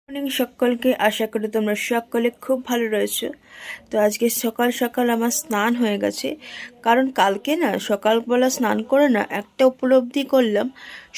Morning সকলকে, আশা করি তোমরা সকলে খুব ভালো রয়েছো। তো আজকে সকাল সকাল আমার স্নান হয়ে গেছে, কারণ কালকে না সকালবেলা স্নান করে না একটা উপলব্ধি করলাম,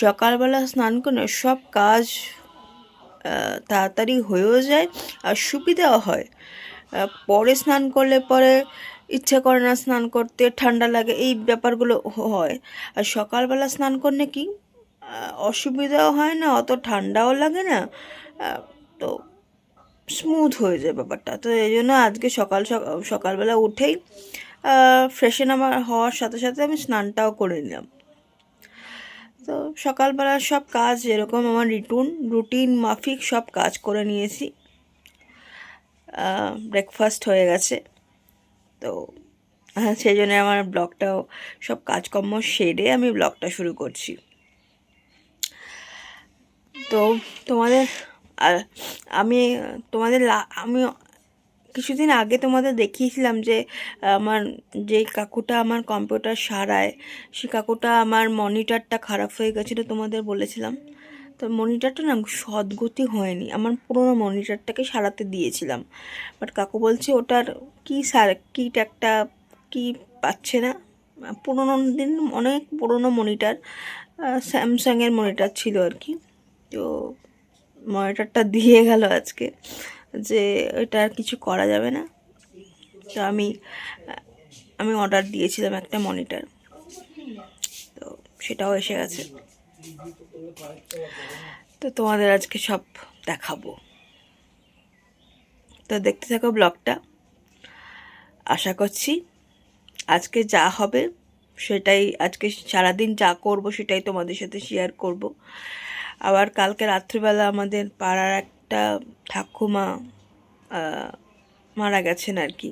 সকালবেলা স্নান করে না সব কাজ তাড়াতাড়ি হয়েও যায় আর সুবিধাও হয়। পরে স্নান করলে পরে ইচ্ছা করে না স্নান করতে, ঠান্ডা লাগে, এই ব্যাপারগুলো হয়। আর সকালবেলা স্নান করলে কি অসুবিধাও হয় না, অত ঠান্ডাও লাগে না, তো স্মুথ হয়ে যায় ব্যাপারটা। তো এই জন্য আজকে সকালবেলা উঠেই ফ্রেশন আমার হওয়ার সাথে সাথে আমি স্নানটাও করে নিলাম। তো সকালবেলা সব কাজ যেরকম আমার রুটিন মাফিক সব কাজ করে নিয়েছি। ব্রেকফাস্ট হয়ে গেছে, তো সেই জন্য আমার ব্লগটাও সব কাজকর্ম সেরে আমি ব্লগটা শুরু করছি। তো তোমাদের আমি আমি কিছুদিন আগে তোমাদের দেখিয়েছিলাম যে আমার যে কাকুটা আমার কম্পিউটার সারায়, সেই কাকুটা আমার মনিটরটা খারাপ হয়ে গেছিলো, তোমাদের বলেছিলাম। তো মনিটরটা না সদ্গতি হয়নি, আমার পুরোনো মনিটরটাকে সারাতে দিয়েছিলাম, বাট কাকু বলছে ওটার কিট একটা কি পাচ্ছে না। পুরোনো দিন অনেক পুরোনো মনিটর, স্যামসাংয়ের মনিটর ছিল আর কি। তো মনিটরটা দিয়ে গেল আজকে, যে এটা আর কিছু করা যাবে না। তো আমি অর্ডার দিয়েছিলাম একটা মনিটর, তো সেটাও এসে গেছে। তো তোমাদের আজকে সব দেখাবো, তো দেখতে থাকো ব্লগটা। আশা করছি আজকে যা হবে সেটাই, আজকে সারাদিন যা করব সেটাই তোমাদের সাথে শেয়ার করব। আবার কালকে রাত্রিবেলা আমাদের পাড়ার একটা ঠাকুমা মারা গেছেন আর কি,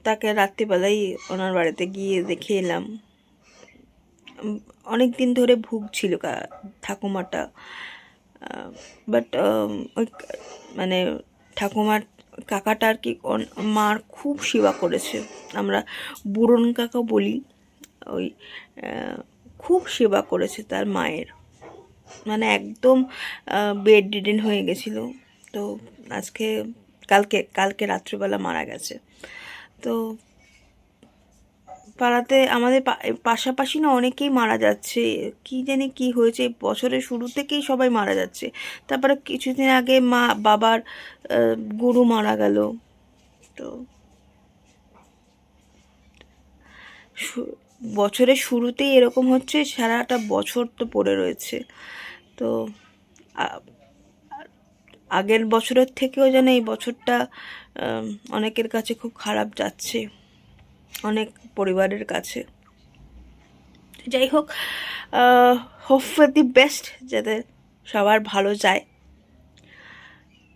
তাকে রাত্রিবেলাই ওনার বাড়িতে গিয়ে দেখে এলাম। অনেক দিন ধরে ভুগছিল ঠাকুমাটা, বাট ওই মানে ঠাকুমার কাকাটা আর কি মার খুব সেবা করেছে, আমরা বুড়ন কাকা বলি, ওই খুব সেবা করেছে তার মায়ের, মানে একদম বেড রিডেন হয়ে গেছিলো। তো কালকে রাত্রিবেলা মারা গেছে। তো পাড়াতে আমাদের পাশাপাশি না অনেকেই মারা যাচ্ছে, কি জানি কি হয়েছে, বছরের শুরু থেকেই সবাই মারা যাচ্ছে। তারপরে কিছুদিন আগে বাবার গুরু মারা গেল। তো বছরের শুরুতেই এরকম হচ্ছে, সারাটা বছর তো পড়ে রয়েছে। তো আগের বছরের থেকেও যেন এই বছরটা অনেকের কাছে খুব খারাপ যাচ্ছে, অনেক পরিবারের কাছে। যাই হোক, হোপ ফর দি বেস্ট, যাতে সবার ভালো যায়,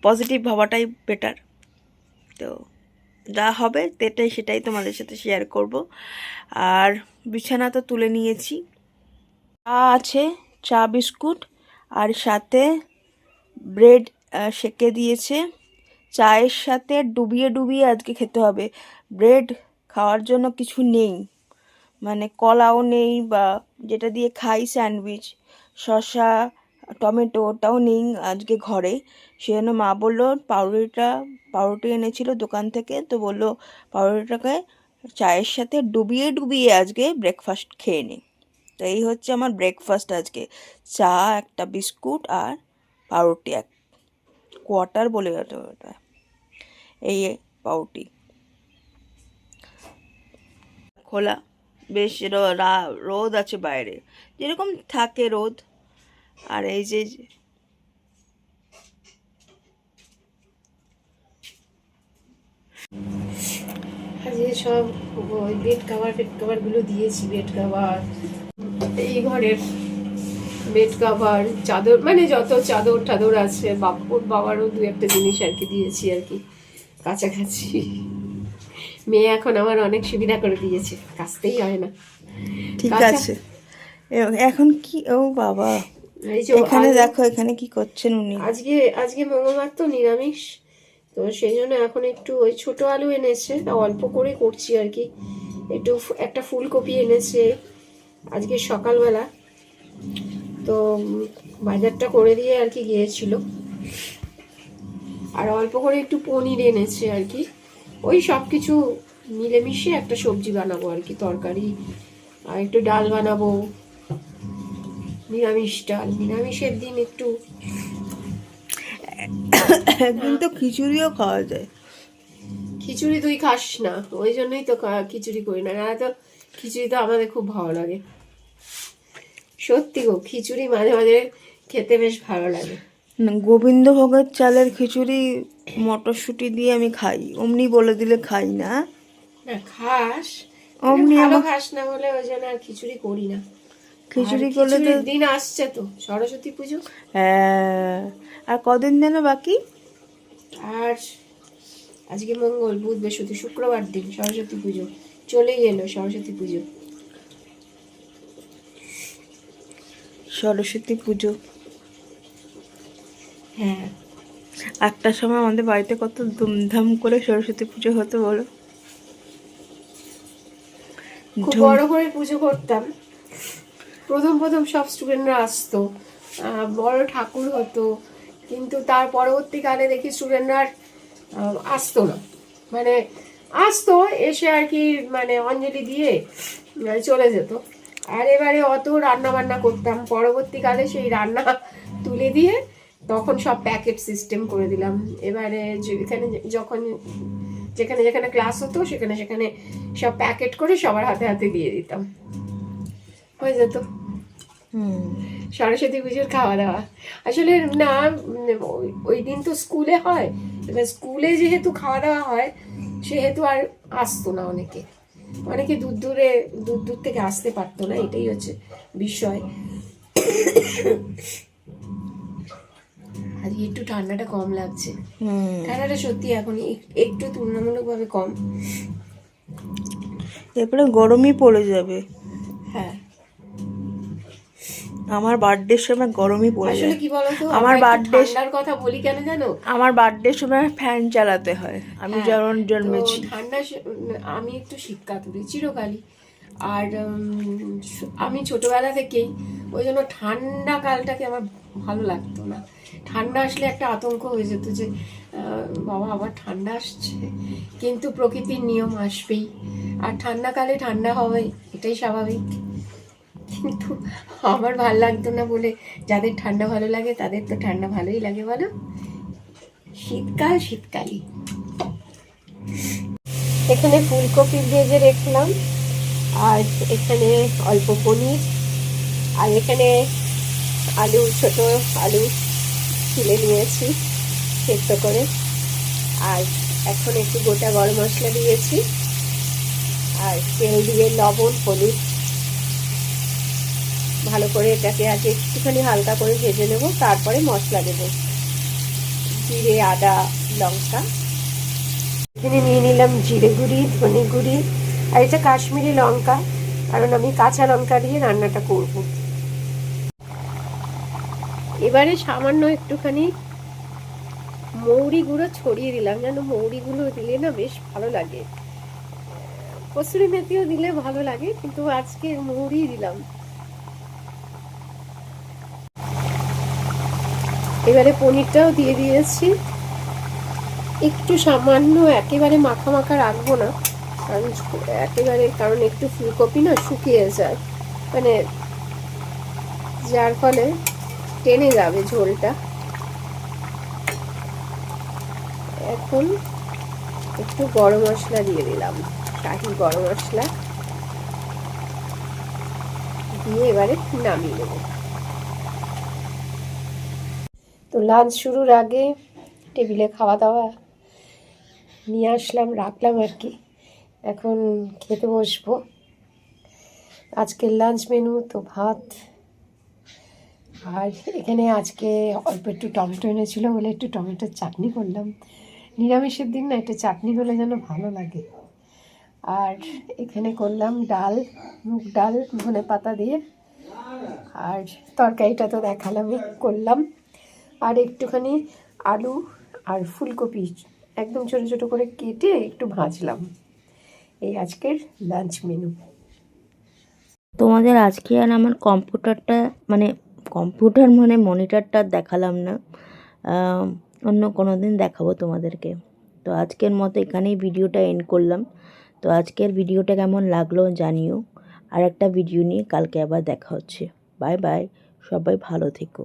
পজিটিভ ভাবাটাই বেটার। তো যা হবে সেটাই তোমাদের সাথে শেয়ার করব। আর বিছানা তো তুলে নিয়েছি, চা আছে, চা বিস্কুট, আর সাথে ব্রেড সেকে দিয়েছে। চায়ের সাথে ডুবিয়ে ডুবিয়ে আজকে খেতে হবে, ব্রেড খাওয়ার জন্য কিছু নেই, মানে কলাও নেই, বা যেটা দিয়ে খাই স্যান্ডউইচ, শসা টমেটো, ওটাও নেই আজকে ঘরে। সেজন্য মা বললো পাউরুটি এনেছিল দোকান থেকে, তো বললো পাউরুটিটাকে চায়ের সাথে ডুবিয়ে ডুবিয়ে আজকে ব্রেকফাস্ট খেয়ে নে। তো এই হচ্ছে আমার ব্রেকফাস্ট আজকে, চা, একটা বিস্কুট আর পাউরুটি, এক কোয়ার্টার বলে ওটা, এই পাউরুটি খোলা। বেশ রোদ আছে বাইরে, যেরকম থাকে রোদ। আর এই যে সব বেড কাভারগুলো দিয়েছি, বেড কাভার, এই ঘরের বেড কাভার, চাদর, মানে যত চাদর টাদর আছে, বাবারও দু একটা জিনিস আর কি দিয়েছি আর কি কাছাকাছি। মেয়ে এখন আমার অনেক সুবিধা করে দিয়েছে, কাচতেই হয় না। ঠিক আছে। এখন কি, ও বাবা, এখানে দেখো এখানে কি করছেন উনি। আজকে মঙ্গলবার তো নিরামিষ, তো সেই জন্য এখন একটু ওই ছোট আলু এনেছে, অল্প করে করছি আর কি। একটা ফুলকপি এনেছে আজকে সকালবেলা, তো বাজারটা করে দিয়ে আর কি গিয়েছিল। আর অল্প করে একটু পনির এনেছে আর কি। ওই সব কিছু মিলেমিশে একটা সবজি বানাবো আর কি, তরকারি আর একটু ডাল বানাবো, নিরামিষ ডাল। নিরামিষের দিন একটু একদিন তো খিচুড়িও খাওয়া যায়। খিচুড়ি তুই খাস না, ওই জন্যই তো খিচুড়ি করি না, না তো খিচুড়ি তো আমাদের খুব ভালো লাগে। সত্যি গো, খিচুড়ি মাঝে মাঝে খেতে বেশ ভালো লাগে। গোবিন্দভোগের চালের খিচুড়ি মটরশুঁটি দিয়ে আমি খাই, অমনি বলে দিলে খাই না। না খাস, অমনি ভালো আমার খাস না বলে ওই জন্য আর খিচুড়ি করি না। খিচুড়ি আর করলে তো খিচুড়ির দিন আসছে তো, সরস্বতী পুজো। হ্যাঁ, আর কদিন যেন বাকি। আর আজকে মঙ্গল, বুধ, বৃহস্পতি, শুক্রবার দিন সরস্বতী পুজো চলেই এলো। সরস্বতী পুজো, সরস্বতী পুজো হ্যাঁ। একটা সময় আমাদের বাড়িতে কত ধুমধাম করে সরস্বতী পুজো হতো বলো। খুব বড় করে পুজো করতাম। প্রথম প্রথম সব স্টুডেন্টরা আসতো, বড় ঠাকুর হতো, কিন্তু তার পরবর্তীকালে দেখি স্টুডেন্টরা আসতো না। মানে আসতো, এসে আর কি মানে অঞ্জলি দিয়ে চলে যেত। আর এবারে অত রান্না বান্না করতাম, পরবর্তীকালে সেই রান্না তুলে দিয়ে তখন সব প্যাকেট সিস্টেম করে দিলাম। এবারে যেখানে যখন যেখানে যেখানে ক্লাস হতো সেখানে সেখানে সব প্যাকেট করে সবার হাতে হাতে দিয়ে দিতাম, হয়ে যেত সরস্বতী পুজোর খাওয়া দাওয়া। আসলে না, ওই দিন তো স্কুলে হয়, এবার স্কুলে যেহেতু খাওয়া দাওয়া হয় সেহেতু আর আসতো না অনেকে, অনেকে দূর দূর থেকে আসতে পারতো না, এটাই হচ্ছে বিষয়। আজ একটু ঠান্ডাটা কম লাগছে, ঠান্ডাটা সত্যি এখন একটু তুলনামূলকভাবে কম। এরপরে গরমই পড়ে যাবে। হ্যাঁ, আমার বার্থডের সময় গরমই পড়ে আসলে যায়। কি বলতো, আমার বার্থডে, ঠান্ডার কথা বলি কেন জানো, আমার বার্থডের সময় ফ্যান চালাতে হয়, আমি হ্যাঁ, যখন তো জন্মেছি। আমি একটু শীতকাতুরি চিরকালই। আর আমি ছোটবেলা থেকেই ওই জন্য ঠান্ডা কালটাকে আমার ভালো লাগতো না। ঠান্ডা আসলে একটা আতঙ্ক হয়ে যেত যে বাবা আবার ঠান্ডা আসছে, কিন্তু প্রকৃতির নিয়ম আসবেই, আর ঠান্ডাকালে ঠান্ডা হবে, এটাই স্বাভাবিক। কিন্তু আমার ভাল লাগতো না বলে, যাদের ঠান্ডা ভালো লাগে তাদের তো ঠান্ডা ভালোই লাগে বলো। শীতকাল শীতকালই। এখানে ফুলকপি ভেজে রাখলাম, আর এখানে অল্প পনির, আর এখানে আলু, ছোট আলু তুলে নিয়েছি সেদ্ধ করে, আর এখন একটু গোটা গরম মশলা দিয়েছি, আর তেল দিয়ে লবণ হলুদ ভালো করে এটাকে আগে একটুখানি হালকা করে ভেজে নেব, তারপরে মশলা দেব, জিরে, আদা, লঙ্কা। এখানে নিয়ে নিলাম জিরে গুঁড়ি, ধনে গুঁড়ি, আর এটা কাশ্মীরি লঙ্কা, কারণ আমি কাঁচা লঙ্কা দিয়ে রান্নাটা করব। এবারে সামান্য একটুখানি মৌরি গুঁড়ো ছড়িয়ে দিলাম, যেন মৌরি গুঁড়ো দিলে না বেশ ভালো লাগে, কসুরি মেথিও দিলে ভালো লাগে, কিন্তু আজকে মৌরি দিলাম। এবারে পনিরটাও দিয়ে দিয়েছি, একটু সামান্য, একেবারে মাখা মাখা রাখবো না, কারণ একেবারে, কারণ একটু ফুলকপি না শুকিয়ে যায়, মানে যার ফলে টেনে যাবে ঝোলটা। এখন একটু গরম মশলা দিয়ে দিলাম, শাহি গরম মশলা দিয়ে এবারে নামিয়ে নেব। তো লাঞ্চ শুরুর আগে টেবিলে খাওয়া দাওয়া নিয়ে আসলাম, রাখলাম আর কি, এখন খেতে বসবো। আজকের লাঞ্চ মেনু তো ভাত, আর এখানে আজকে অল্প একটু টমেটো এনেছিল বলে একটু টমেটোর চাটনি করলাম। নিরামিষের দিন না একটা চাটনি হলে যেন ভালো লাগে। আর এখানে করলাম ডাল, মুগ ডাল ধনে পাতা দিয়ে, আর তরকারিটা তো দেখালামই করলাম, আর একটুখানি আলু আর ফুলকপি একদম ছোটো ছোটো করে কেটে একটু ভাজলাম। এই আজকের লাঞ্চ মেনু। তোমাদের আজকে আর আমার কম্পিউটার মানে মনিটরটা দেখালাম না, অন্য কোনো দিন দেখাবো তোমাদেরকে। তো আজকের মতো এখানেই ভিডিওটা এন্ড করলাম। তো আজকের ভিডিওটা কেমন লাগলো জানিও। আর একটা ভিডিও নিয়ে কালকে আবার দেখা হচ্ছে। বাই বাই, সবাই ভালো থেকো।